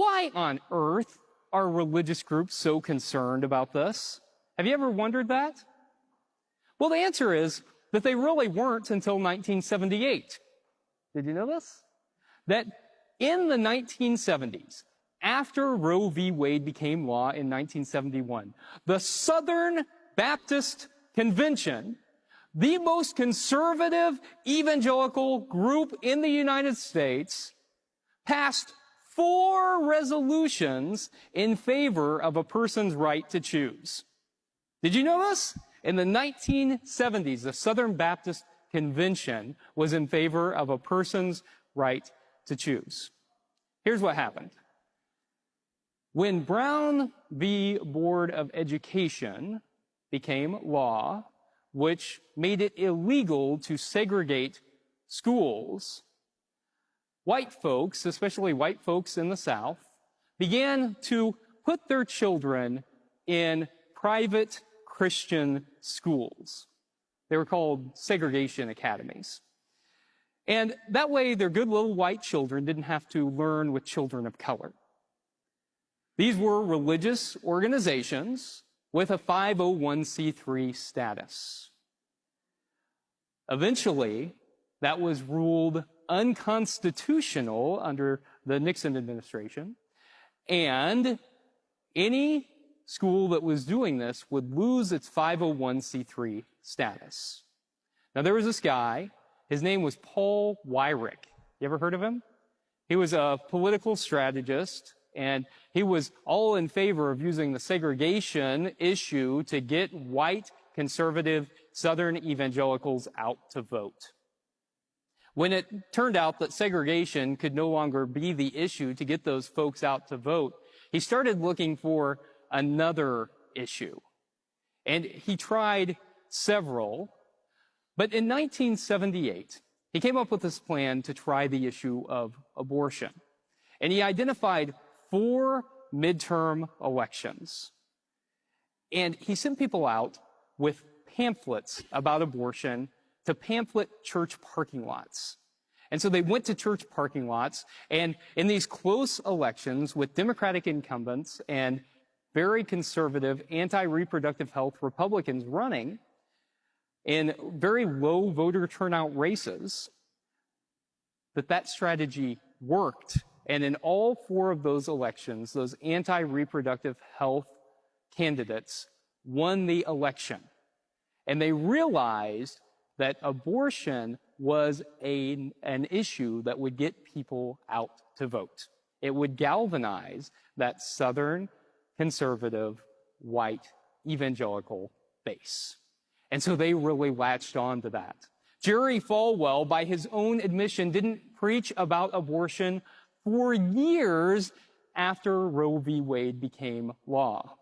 Why on earth are religious groups so concerned about this? Have you ever wondered that? Well, the answer is that they really weren't until 1978. Did you know this? That in the 1970s, after Roe v. Wade became law in 1971, the Southern Baptist Convention, the most conservative evangelical group in the United States, passed 4 resolutions in favor of a person's right to choose. Did you know this? In the 1970s, the Southern Baptist Convention was in favor of a person's right to choose. Here's what happened. When Brown v. Board of Education became law, which made it illegal to segregate schools, white folks, especially white folks in the South, began to put their children in private Christian schools. They were called segregation academies. And that way, their good little white children didn't have to learn with children of color. These were religious organizations with a 501c3 status. Eventually, that was ruled unconstitutional under the Nixon administration, and any school that was doing this would lose its 501c3 status. Now, there was this guy, his name was Paul Weyrich. You ever heard of him? He was a political strategist, and he was all in favor of using the segregation issue to get white, conservative, Southern evangelicals out to vote. When it turned out that segregation could no longer be the issue to get those folks out to vote, he started looking for another issue. And he tried several, but in 1978, he came up with this plan to try the issue of abortion. And he identified 4 midterm elections. And he sent people out with pamphlets about abortion to pamphlet church parking lots. And so they went to church parking lots, and in these close elections with Democratic incumbents and very conservative, anti-reproductive health Republicans running in very low voter turnout races, that strategy worked. And in all 4 of those elections, those anti-reproductive health candidates won the election. And they realized that abortion was an issue that would get people out to vote. It would galvanize that Southern, conservative, white, evangelical base. And so they really latched on to that. Jerry Falwell, by his own admission, didn't preach about abortion for years after Roe v. Wade became law.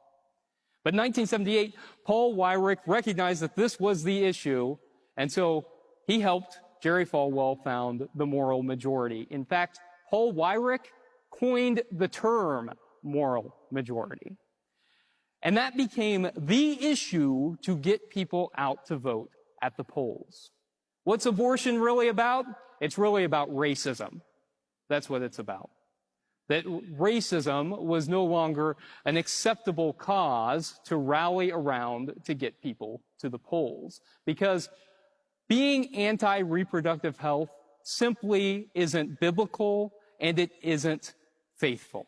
But in 1978, Paul Weyrich recognized that this was the issue, and so he helped Jerry Falwell found the moral majority. In fact, Paul Weyrich coined the term moral majority. And that became the issue to get people out to vote at the polls. What's abortion really about? It's really about racism. That's what it's about. That racism was no longer an acceptable cause to rally around to get people to the polls. Because being anti-reproductive health simply isn't biblical, and it isn't faithful.